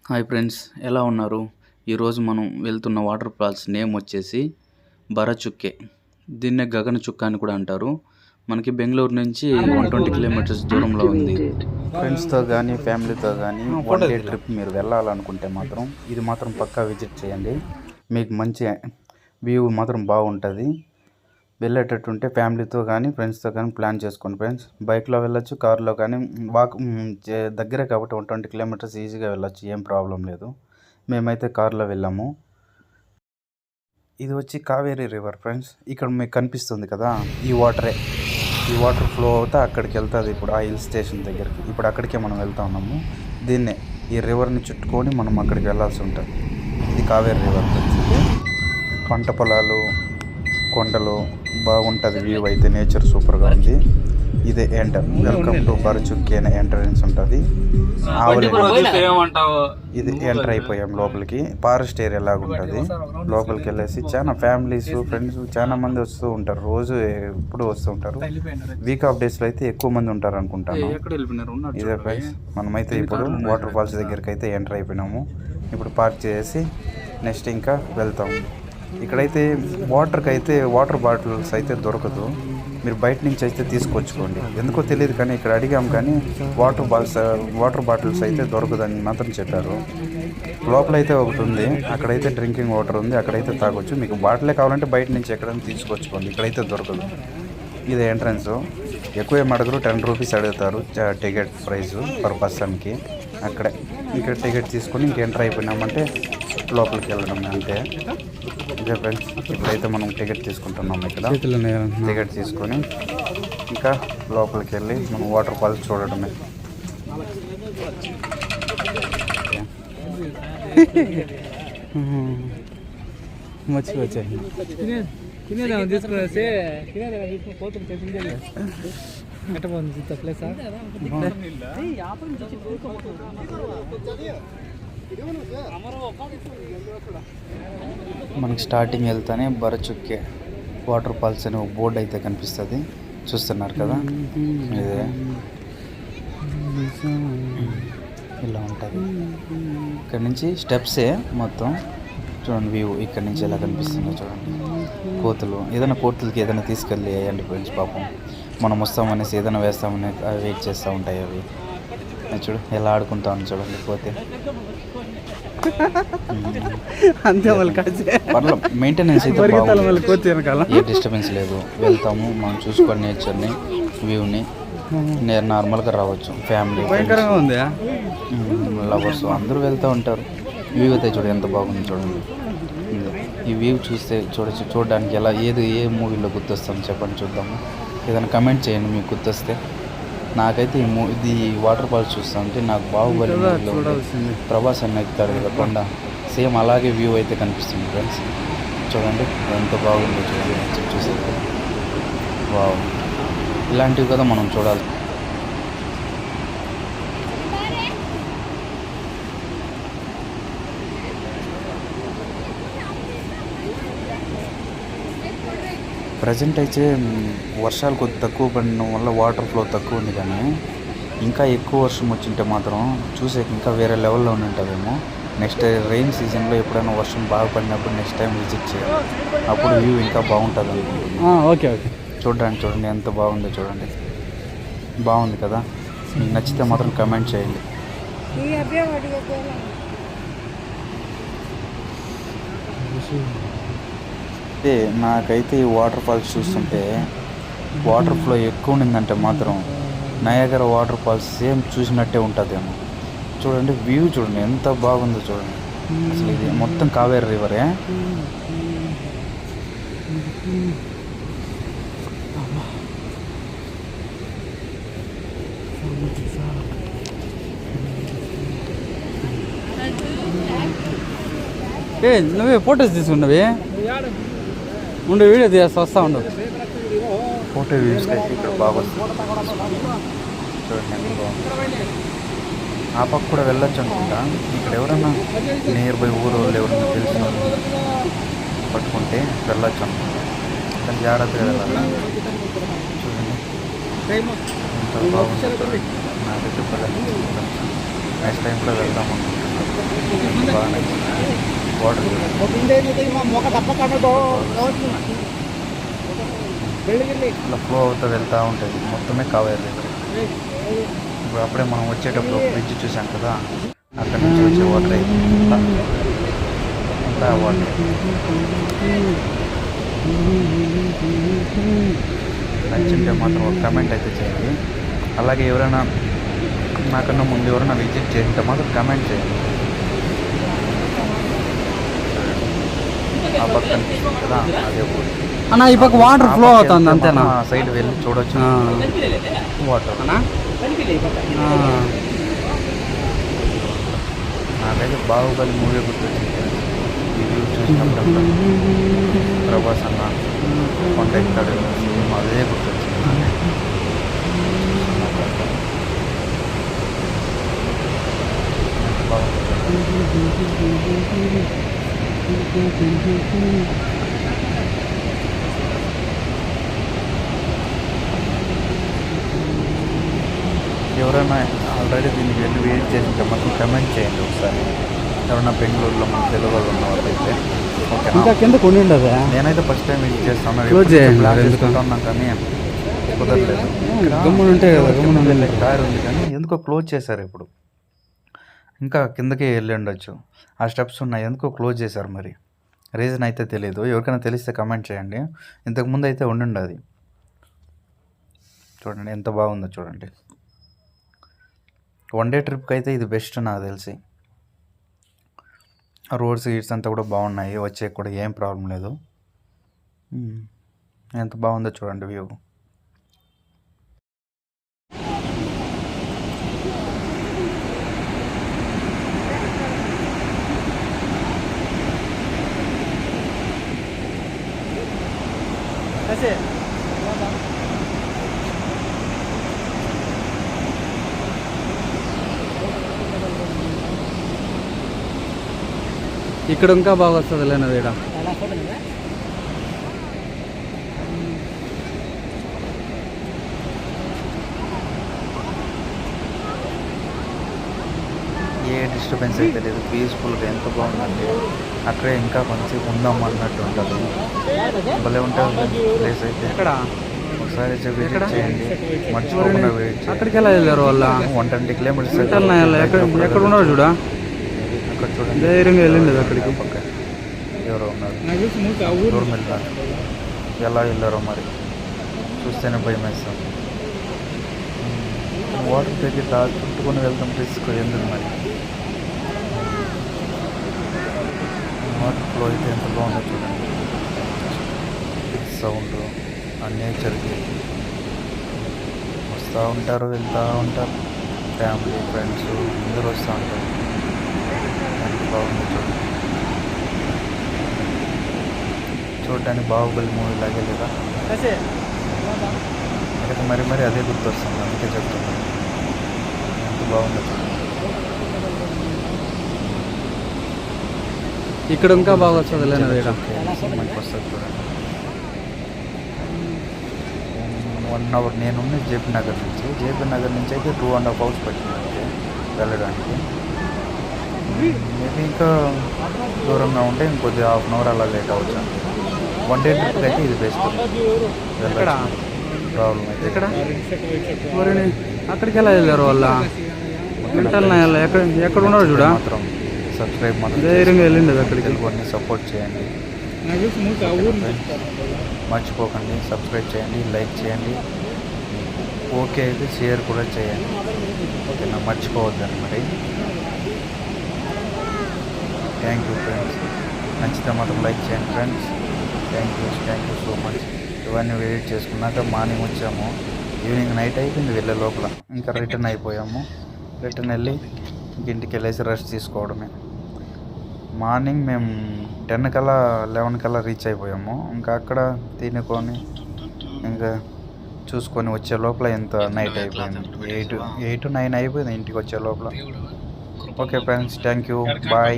Hi friends, ఎలా ఉన్నారు? ఈరోజు మనం వెళ్తున్న వాటర్ ఫాల్స్ నేమ్ వచ్చేసి బరచుక్కే. దీన్నే గగన చుక్క అని కూడా అంటారు. మనకి బెంగళూరు నుంచి 120 కిలోమీటర్స్ దూరంలో ఉంది. ఫ్రెండ్స్తో కానీ ఫ్యామిలీతో కానీ వన్ డే ట్రిప్ మీరు వెళ్ళాలనుకుంటే మాత్రం ఇది మాత్రం పక్కా విజిట్ చేయండి. మీకు మంచి వ్యూ మాత్రం బాగుంటుంది. వెళ్ళేటట్టుంటే ఫ్యామిలీతో కానీ ఫ్రెండ్స్తో కానీ ప్లాన్ చేసుకోండి ఫ్రెండ్స్. బైక్లో వెళ్ళొచ్చు, కార్లో కానీ వాక్ దగ్గరే కాబట్టి 120 కిలోమీటర్స్ ఈజీగా వెళ్ళొచ్చు, ఏం ప్రాబ్లం లేదు. మేమైతే కార్లో వెళ్ళాము. ఇది వచ్చి కావేరీ రివర్ ఫ్రెండ్స్. ఇక్కడ మీకు కనిపిస్తుంది కదా, ఈ వాటర్ ఫ్లో అవుతా అక్కడికి వెళ్తుంది. ఇప్పుడు ఆ హిల్ స్టేషన్ దగ్గరికి ఇప్పుడు అక్కడికే మనం వెళ్తా ఉన్నాము. దీన్నే ఈ రివర్ని చుట్టుకొని మనం అక్కడికి వెళ్ళాల్సి ఉంటుంది. ఇది కావేరీ రివర్ ఫ్రెండ్స్. పంట పొలాలు, కొండలు బాగుంటుంది. వ్యూ అయితే నేచర్ సూపర్గా ఉంది. ఇదే వెల్కమ్ టు బరచుక్కే అనే ఎంట్రన్స్ ఉంటుంది. ఇది ఎంటర్ అయిపోయాం లోపలికి. ఫారెస్ట్ ఏరియా లాగా ఉంటుంది. లోపలికి వెళ్ళేసి చాలా ఫ్యామిలీస్, ఫ్రెండ్స్ చాలా మంది వస్తూ ఉంటారు. రోజు ఎప్పుడు వస్తూ ఉంటారు. వీక్ ఆఫ్ డేస్లో అయితే ఎక్కువ మంది ఉంటారు అనుకుంటాను. ఇదే ఫ్రెండ్స్, మనమైతే ఇప్పుడు వాటర్ ఫాల్స్ దగ్గరికి అయితే ఎంటర్ అయిపోయినాము. ఇప్పుడు పార్క్ చేసి నెక్స్ట్ ఇంకా వెళ్తాము. ఇక్కడైతే వాటర్ బాటిల్స్ అయితే దొరకదు. మీరు బయట నుంచి అయితే తీసుకొచ్చుకోండి. ఎందుకో తెలియదు కానీ ఇక్కడ అడిగాం కానీ వాటర్ బాటిల్స్ అయితే దొరకదని మాత్రం చెప్పారు. లోపల అయితే ఒకటి ఉంది, అక్కడైతే డ్రింకింగ్ వాటర్ ఉంది, అక్కడైతే తాగొచ్చు. మీకు బాటిలే కావాలంటే బయట నుంచి ఎక్కడైనా తీసుకొచ్చుకోండి. ఇక్కడైతే దొరకదు. ఇది ఎంట్రన్స్. ఎక్కువ ఏం అడగరు, 10 రూపీస్ అడుగుతారు టికెట్ ప్రైస్ పర్ పర్సన్కి. అక్కడే ఇక్కడ టికెట్ తీసుకొని ఇంక ఎంటర్ అయిపోయినామంటే లోపలికి వెళ్ళడం అంతే. ఇదే ఫ్రెండ్స్, ఇప్పుడైతే మనం టికెట్ తీసుకుంటున్నాం. ఇక్కడ టికెట్ తీసుకొని ఇంకా లోపలికి వెళ్ళి మనం వాటర్ ఫాల్స్ చూడడమే. మర్చి వచ్చాయి మనకి స్టార్టింగ్ వెళ్తానే బరచుక్కే వాటర్ ఫాల్స్ అనే ఒక బోర్డు అయితే కనిపిస్తుంది. చూస్తున్నారు కదా, ఇదే ఇలా ఉంటుంది. ఇక్కడ నుంచి స్టెప్సే మొత్తం. చూడండి వ్యూ ఇక్కడ నుంచి ఎలా కనిపిస్తుందో చూడండి. కోతులకి ఏదైనా తీసుకెళ్ళి వేయండి ఫ్రెండ్స్. పాపం మనం వస్తామనేసి ఏదైనా వేస్తామని వెయిట్ చేస్తూ ఉంటాయి అవి. చూడు ఎలా ఆడుకుంటామని చూడండి పోతే. మెయింటెనెన్స్ అయితే ఏ డిస్టర్బెన్స్ లేదు. వెళ్తాము మనం చూసుకొని నేచర్ని, వ్యూని నార్మల్గా రావచ్చు. ఫ్యామిలీ లవర్స్ అందరూ వెళ్తూ ఉంటారు. వ్యూ అయితే చూడు ఎంత బాగుంది చూడండి. ఈ వ్యూ చూస్తే చూడడానికి ఏ మూవీలో గుర్తొస్తాం చెప్పండి, చూద్దాము. ఏదైనా కమెంట్ చేయండి మీకు గుర్తొస్తే. నాకైతే ఇది వాటర్ ఫాల్స్ చూస్తుంటే నాకు బాహుబలి ప్రభాస్ అన్న ఎక్కుతాడు కదా కొండ, సేమ్ అలాగే వ్యూ అయితే కనిపిస్తుంది ఫ్రెండ్స్. చూడండి ఎంత బాగుందో చూడండి. చూసేది వావ్, ఇలాంటివి కదా మనం చూడాలి. ప్రజెంట్ అయితే వర్షాలు కొద్ది తక్కువ పడడం వల్ల వాటర్ ఫ్లో తక్కువ ఉంది, కానీ ఇంకా ఎక్కువ వర్షం వచ్చింటే మాత్రం చూసే ఇంకా వేరే లెవెల్లో ఉంటుందేమో. నెక్స్ట్ రెయిన్ సీజన్లో ఎప్పుడైనా వర్షం బాగా పడినప్పుడు నెక్స్ట్ టైం విజిట్ చేయాలి. అప్పుడు వ్యూ ఇంకా బాగుంటుంది అనుకుంటున్నాను. ఓకే చూడండి ఎంత బాగుందో చూడండి. బాగుంది కదా, మీకు నచ్చితే మాత్రం కమెంట్ చేయండి. నాకైతే ఈ వాటర్ ఫాల్స్ చూస్తుంటే వాటర్ ఫ్లో ఎక్కువ ఉండిందంటే మాత్రం నయాగరా వాటర్ ఫాల్స్ సేమ్ చూసినట్టే ఉంటుందేమో. చూడండి వ్యూ చూడండి ఎంత బాగుందో చూడండి. అసలు ఇది మొత్తం కావేరీ రివరే. నువ్వే ఫొటోస్ తీసుకున్నవి ఉండే, వీడియో తీసి వస్తా ఉండవు. ఫోటో వ్యూస్ అయితే ఇక్కడ బాగా చూడండి ఎంత బాగుంది. ఆ పక్క కూడా వెళ్ళొచ్చు అనుకుంటా. ఇక్కడ ఎవరన్నా నియర్ బై ఊరు వాళ్ళు ఎవరన్నా తెలిసిన పట్టుకుంటే వెళ్ళొచ్చు అనుకుంటా. కానీ జాగ్రత్తగా వెళ్ళాలి. చూడండి ఎంత బాగుంది. నాకైతే నెక్స్ట్ టైం కూడా వెళ్దాం అనుకుంటున్నాను. బాగా నచ్చింది. వాటర్ ఇట్లా ఫ్లో అవుతూ వెళ్తూ ఉంటుంది, మొత్తమే కవర్. ఇప్పుడు అప్పుడే మనం వచ్చేటప్పుడు బ్రిడ్జ్ చూసాం కదా, అక్కడ నుంచి వచ్చే వాటర్ అంతా వాటర్. నచ్చింటే మాత్రం ఒక కమెంట్ అయితే చేయండి. అలాగే ఎవరైనా నాకన్నా ముందు ఎవరైనా విజిట్ చేస్తే మాత్రం కమెంట్ చేయండి. ఆ పక్కన కదా అదే ఊరు అన్న, ఈ పక్క వాటర్ ఫ్లో అవుతుంది అంతేనా? సైడ్ వెళ్ళి చూడొచ్చు వాటర్. నాకైతే బాహుబలి మూవీ గుర్తొచ్చింది. ఈ వ్యూ చూసినప్పుడు ప్రభాస్ అన్న కొండ ఎక్కుతాడు సినిమా, అదే గుర్తొచ్చింది. ఎవరైనా ఆల్రెడీ దీనికి వెళ్ళి వెయిట్ చేసింటే మాత్రం కమెంట్ చేయండి ఒకసారి. ఎవరైనా బెంగళూరులో మన తెలుగు వాళ్ళు ఉన్న వాళ్ళైతే ఇంకా కింద కొని ఉండదు. నేనైతే ఫస్ట్ టైం విజిట్ చేస్తాను, ఉన్నాం కానీ కుదరలేదు. వెళ్ళే దారి ఉంది కానీ ఎందుకో క్లోజ్ చేశారు ఇప్పుడు. ఇంకా కిందకే వెళ్ళి ఉండొచ్చు, ఆ స్టెప్స్ ఉన్నాయి, ఎందుకో క్లోజ్ చేశారు. మరి రీజన్ అయితే తెలియదు, ఎవరికైనా తెలిస్తే కమెంట్ చేయండి. ఇంతకుముందు అయితే ఉండుండదు. చూడండి ఎంత బాగుందో చూడండి. వన్ డే ట్రిప్కి అయితే ఇది బెస్ట్ నాకు తెలిసి. రోడ్స్ గీడ్స్ అంతా కూడా బాగున్నాయి, వచ్చే కూడా ఏం ప్రాబ్లం లేదు. ఎంత బాగుందో చూడండి వ్యూ. ఇక్కడ ఇంకా బాగా వస్తుంది లేనది ఇక్కడ. ఏ డిస్టర్బెన్స్ అయితే లేదు, పీస్ఫుల్గా ఎంత బాగుందంటే అక్కడే ఇంకా కొంచెం ఉందాం అన్నట్టు ఉంటుంది. భలే ఉంటుంది ప్లేస్ అయితే. ఒకసారి విజిట్ చేయండి, మర్చిపోకుండా వెయిట్ చేయండి. అక్కడికి ఎలా వెళ్ళారు వాళ్ళ 120 కిలోమీటర్స్ ఎక్కడ ఉన్నారు చూడ, అక్కడ చూడండి ధైర్యంగా వెళ్ళండి అక్కడికి. పక్క ఎవరో ఉన్నారు, దూరం వెళ్తారు. ఎలా వెళ్ళారో మరి చూస్తేనే భయం వేస్తాం. వాటర్ దగ్గర దాచుకుంటుకొని వెళ్తాం, రిస్క్ ఎందుకు మరి. వాటర్ ఫ్లో అయితే ఎంత బాగుందో చూడండి. సౌండ్, ఆ నేచర్కి వస్తూ ఉంటారు, వెళ్తూ ఉంటారు. ఫ్యామిలీ ఫ్రెండ్స్ అందరూ వస్తూ ఉంటారు. ఎంత బాగుందో చూడండి. చూడడానికి బాహుబలి మూవీ లాగే లేదా? అయితే మరి మరి అదే గుర్తొస్తుంది, అందుకే చెప్తున్నాను. ఎంత బాగుందో చూడండి. ఇక్కడ ఇంకా బాగా వస్తుంది లేనది ఇక్కడ. మనకి వస్తుంది చూడండి. 1 అవర్ నేనున్న జేపీ నగర్ నుంచి అయితే 2.5 hours పట్టింది వెళ్ళడానికి. మేబీ ఇంకా దూరంగా ఉంటే ఇంకొద్ది ½ hour అలా లేట్ అవ్వచ్చు. వన్ డే ట్రిప్కి అయితే ఇది బెస్ట్. ప్రాబ్లం అయితే ఎక్కడ అక్కడికి ఎలా వెళ్ళారు వాళ్ళ? ఎక్కడ ఉన్నారు చూడ, మాత్రం సబ్స్క్రైబ్ మాత్రం ధైర్యంగా వెళ్ళండి అక్కడికి. తెలుగుని సపోర్ట్ చేయండి, మర్చిపోకండి. సబ్స్క్రైబ్ చేయండి, లైక్ చేయండి, ఓకే అయితే షేర్ కూడా చేయండి. ఓకేనా, మర్చిపోవద్దని మరి. Thank you friends. నచ్చితే మాత్రం లైక్ చేయండి friends. Thank you so much. ఇవన్నీ వెయిట్ చేసుకున్నాక మార్నింగ్ వచ్చాము, ఈవినింగ్ నైట్ అయిపోయింది వెళ్ళే లోపల. ఇంకా రిటర్న్ అయిపోయాము. రిటర్న్ వెళ్ళి ఇంటికి వెళ్ళేసి రెస్ట్ తీసుకోవడమే. మార్నింగ్ మేము 10 కల్లా 11 కల్లా రీచ్ అయిపోయాము. ఇంకా అక్కడ తినుకొని ఇంకా చూసుకొని వచ్చే లోపల ఎంత నైట్ అయిపోయింది, 8 9 అయిపోయింది ఇంటికి వచ్చే లోపల. Okay friends, thank you, bye.